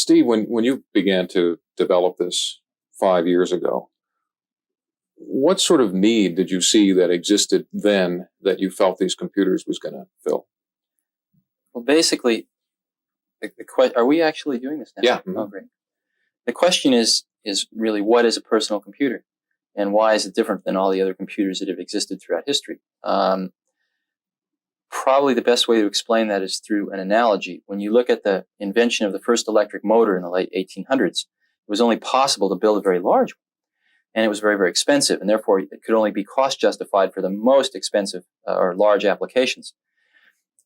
Steve, when you began to develop this 5 years ago, what sort of need did you see that existed then that you felt these computers was going to fill? Well, basically, are we actually doing this now? Yeah. Oh, great. The question is really, what is a personal computer? And why is it different than all the other computers that have existed throughout history? Probably the best way to explain that is through an analogy. When you look at the invention of the first electric motor in the late 1800s, it was only possible to build a very large one. And it was very, very expensive, and therefore it could only be cost justified for the most expensive or large applications.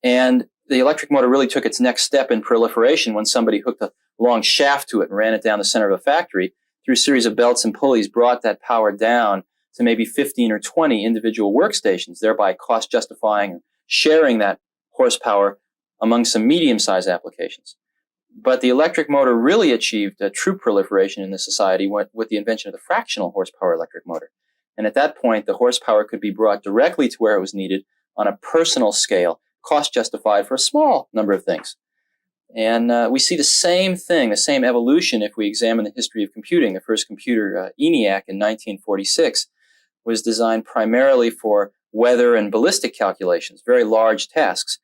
And the electric motor really took its next step in proliferation when somebody hooked a long shaft to it and ran it down the center of a factory through a series of belts and pulleys, brought that power down to maybe 15 or 20 individual workstations, thereby cost justifying and sharing that horsepower among some medium-sized applications. But the electric motor really achieved a true proliferation in the society with the invention of the fractional horsepower electric motor. And at that point, the horsepower could be brought directly to where it was needed on a personal scale, cost justified for a small number of things. And we see the same thing, the same evolution if we examine the history of computing. The first computer, ENIAC, in 1946, was designed primarily for weather and ballistic calculations, very large tasks.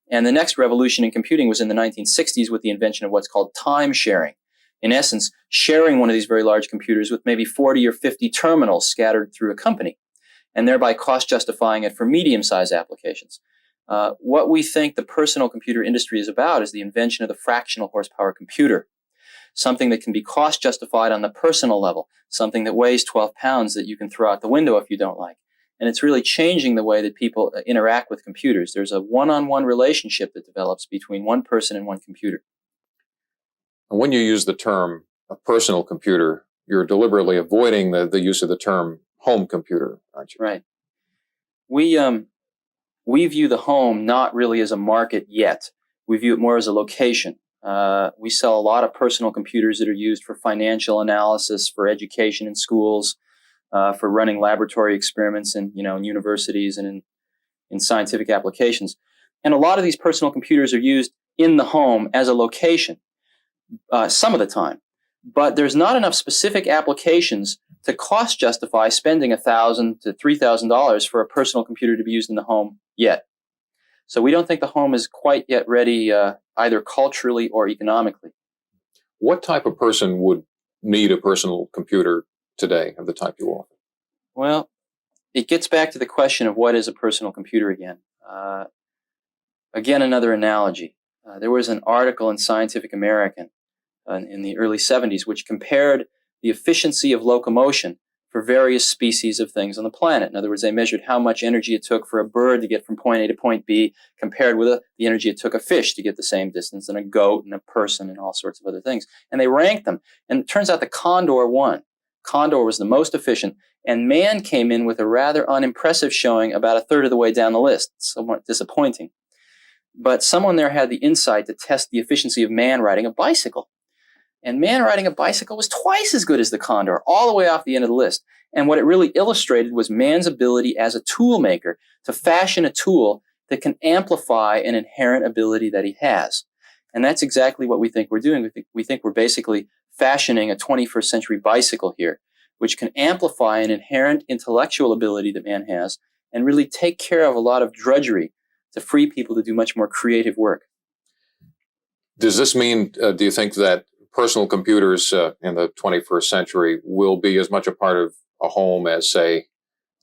And the next revolution in computing was in the 1960s with the invention of what's called time sharing. In essence, sharing one of these very large computers with maybe 40 or 50 terminals scattered through a company, and thereby cost justifying it for medium-sized applications. What we think the personal computer industry is about is the invention of the fractional horsepower computer, something that can be cost justified on the personal level, something that weighs 12 pounds that you can throw out the window if you don't like. And it's really changing the way that people interact with computers. There's a one-on-one relationship that develops between one person and one computer. When you use the term a personal computer, you're deliberately avoiding the use of the term home computer, aren't you? Right. We view the home not really as a market yet. We view it more as a location. We sell a lot of personal computers that are used for financial analysis, for education in schools, for running laboratory experiments in universities and in scientific applications. And a lot of these personal computers are used in the home as a location some of the time. But there's not enough specific applications to cost justify spending $1,000 to $3,000 for a personal computer to be used in the home yet. So we don't think the home is quite yet ready either culturally or economically. What type of person would need a personal computer today of the type you offer? Well, it gets back to the question of what is a personal computer again. Again, another analogy. There was an article in Scientific American in the early 70s which compared the efficiency of locomotion for various species of things on the planet. In other words, they measured how much energy it took for a bird to get from point A to point B compared with the energy it took a fish to get the same distance, and a goat and a person and all sorts of other things. And they ranked them. And it turns out the condor won. Condor was the most efficient, and man came in with a rather unimpressive showing about a third of the way down the list. Somewhat disappointing. But someone there had the insight to test the efficiency of man riding a bicycle. And man riding a bicycle was twice as good as the condor, all the way off the end of the list. And what it really illustrated was man's ability as a tool maker to fashion a tool that can amplify an inherent ability that he has. And that's exactly what we think we're doing. We think we're basically fashioning a 21st century bicycle here, which can amplify an inherent intellectual ability that man has and really take care of a lot of drudgery to free people to do much more creative work. Does this mean, do you think that personal computers in the 21st century will be as much a part of a home as, say,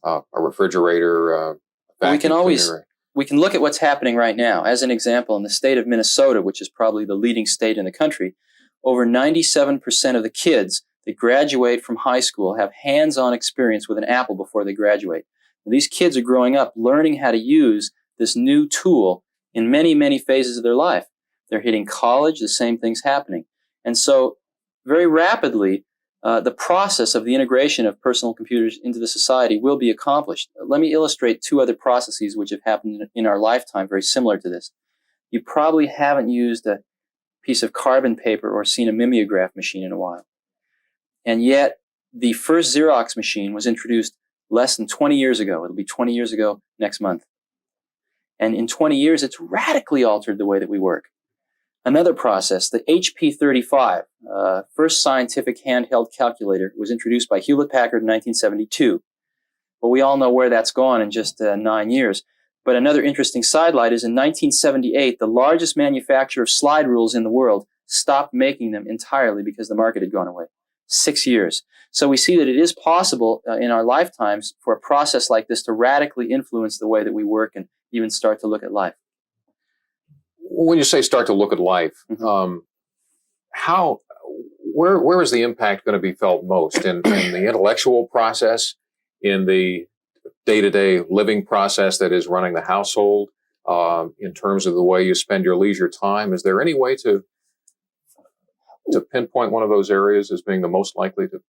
a refrigerator, we can look at what's happening right now. As an example, in the state of Minnesota, which is probably the leading state in the country, over 97% of the kids that graduate from high school have hands-on experience with an Apple before they graduate. And these kids are growing up learning how to use this new tool in many, many phases of their life. They're hitting college, the same thing's happening. And so very rapidly, the process of the integration of personal computers into the society will be accomplished. Let me illustrate two other processes which have happened in our lifetime very similar to this. You probably haven't used a piece of carbon paper or seen a mimeograph machine in a while. And yet, the first Xerox machine was introduced less than 20 years ago. It'll be 20 years ago next month. And in 20 years, it's radically altered the way that we work. Another process, the HP-35, first scientific handheld calculator, was introduced by Hewlett-Packard in 1972. Well, we all know where that's gone in just 9 years. But another interesting sidelight is in 1978, the largest manufacturer of slide rules in the world stopped making them entirely because the market had gone away. 6 years. So we see that it is possible in our lifetimes for a process like this to radically influence the way that we work and even start to look at life. When you say start to look at life, where is the impact going to be felt most? In the intellectual process, in the day-to-day living process that is running the household, in terms of the way you spend your leisure time? Is there any way to pinpoint one of those areas as being the most likely to?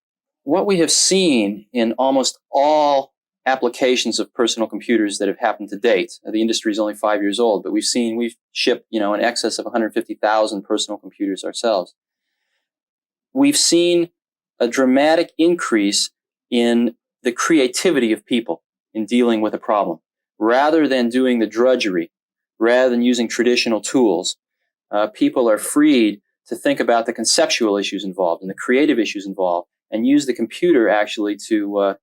What we have seen in almost all applications of personal computers that have happened to date, the industry is only 5 years old, but we've shipped, in excess of 150,000 personal computers ourselves. We've seen a dramatic increase in the creativity of people in dealing with a problem. Rather than doing the drudgery, rather than using traditional tools, people are freed to think about the conceptual issues involved and the creative issues involved, and use the computer actually to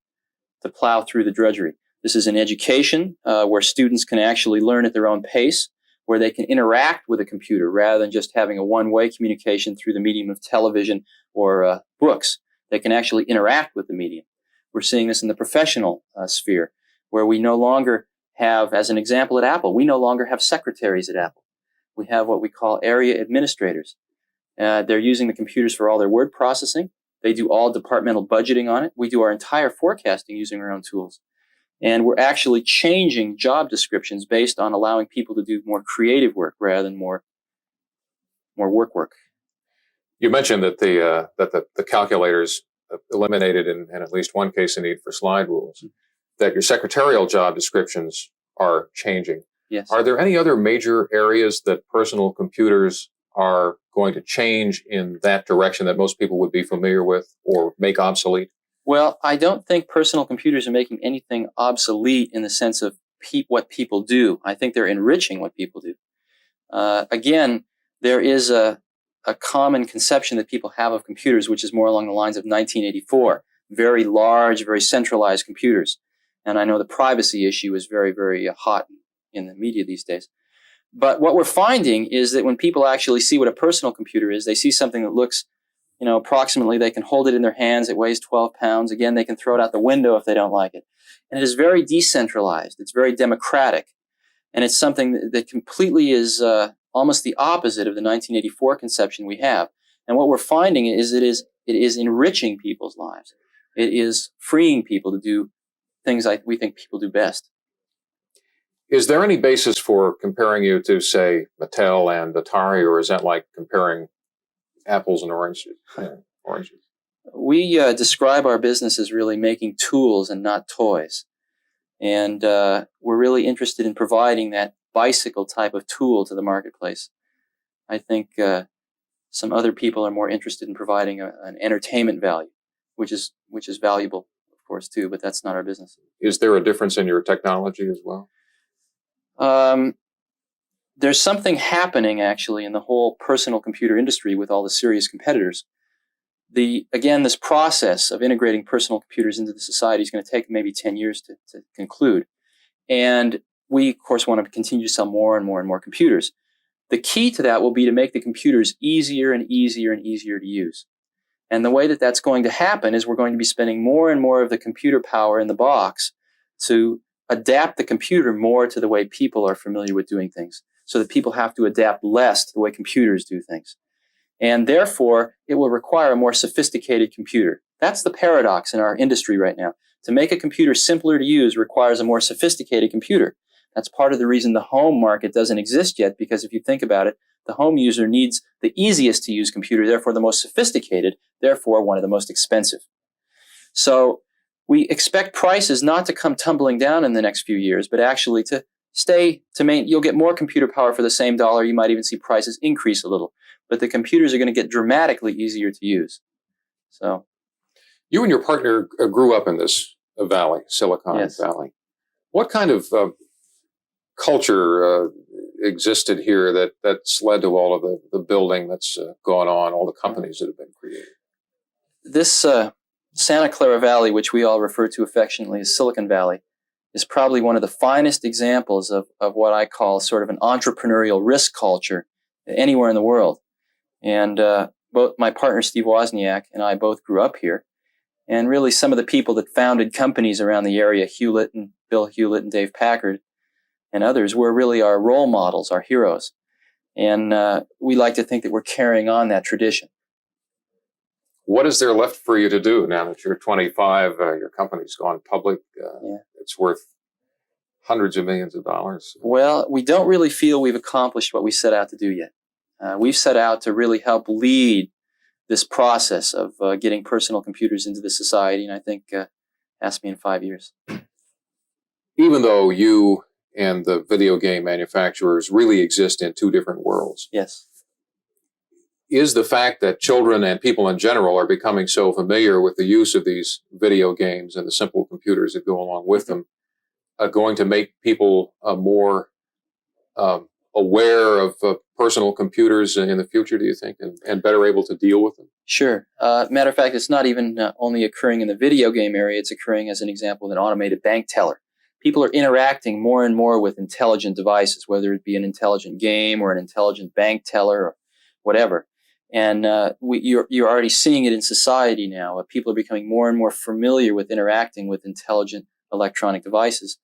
plow through the drudgery. This is in education, where students can actually learn at their own pace, where they can interact with a computer rather than just having a one-way communication through the medium of television or books. They can actually interact with the medium. We're seeing this in the professional sphere, where we no longer have, as an example at Apple, we no longer have secretaries at Apple. We have what we call area administrators. They're using the computers for all their word processing. They do all departmental budgeting on it. We do our entire forecasting using our own tools. And we're actually changing job descriptions based on allowing people to do more creative work rather than more work. You mentioned that the calculators eliminated in at least one case the need for slide rules, that your secretarial job descriptions are changing. Yes. Are there any other major areas that personal computers are going to change in that direction that most people would be familiar with or make obsolete? Well, I don't think personal computers are making anything obsolete in the sense of what people do. I think they're enriching what people do. Again, there is a common conception that people have of computers, which is more along the lines of 1984. Very large, very centralized computers. And I know the privacy issue is very, very hot in the media these days. But what we're finding is that when people actually see what a personal computer is, they see something that looks, approximately, they can hold it in their hands, it weighs 12 pounds. Again, they can throw it out the window if they don't like it. And it is very decentralized. It's very democratic. And it's something that completely is almost the opposite of the 1984 conception we have. And what we're finding is it is enriching people's lives. It is freeing people to do things we think people do best. Is there any basis for comparing you to, say, Mattel and Atari, or is that like comparing apples and oranges? We describe our business as really making tools and not toys. And we're really interested in providing that bicycle type of tool to the marketplace. I think some other people are more interested in providing an entertainment value, which is valuable, of course, too, but that's not our business. Is there a difference in your technology as well? There's something happening, actually, in the whole personal computer industry with all the serious competitors. This process of integrating personal computers into the society is going to take maybe 10 years to conclude. And we, of course, want to continue to sell more and more and more computers. The key to that will be to make the computers easier and easier and easier to use. And the way that that's going to happen is we're going to be spending more and more of the computer power in the box to adapt the computer more to the way people are familiar with doing things, so that people have to adapt less to the way computers do things. And therefore, it will require a more sophisticated computer. That's the paradox in our industry right now. To make a computer simpler to use requires a more sophisticated computer. That's part of the reason the home market doesn't exist yet, because if you think about it, the home user needs the easiest to use computer, therefore the most sophisticated, therefore one of the most expensive. So we expect prices not to come tumbling down in the next few years, but actually to you'll get more computer power for the same dollar. You might even see prices increase a little, but the computers are going to get dramatically easier to use. So, you and your partner grew up in this valley, Silicon Yes. Valley. What kind of culture existed here that's led to all of the building that's gone on, all the companies that have been created? This Santa Clara Valley, which we all refer to affectionately as Silicon Valley, is probably one of the finest examples of what I call sort of an entrepreneurial risk culture anywhere in the world. And both my partner Steve Wozniak and I both grew up here. And really some of the people that founded companies around the area, Bill Hewlett and Dave Packard and others, were really our role models, our heroes. And we like to think that we're carrying on that tradition. What is there left for you to do now that you're 25? Your company's gone public. It's worth hundreds of millions of dollars. Well, we don't really feel we've accomplished what we set out to do yet. We've set out to really help lead this process of getting personal computers into the society, and I think ask me in 5 years. Even though you and the video game manufacturers really exist in two different worlds. Yes. Is the fact that children and people in general are becoming so familiar with the use of these video games and the simple computers that go along with them going to make people more aware of personal computers in the future, do you think, and better able to deal with them? Sure. Matter of fact, it's not even only occurring in the video game area. It's occurring, as an example, with an automated bank teller. People are interacting more and more with intelligent devices, whether it be an intelligent game or an intelligent bank teller or whatever. And you're already seeing it in society now. People are becoming more and more familiar with interacting with intelligent electronic devices.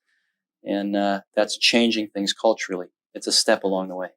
And that's changing things culturally. It's a step along the way.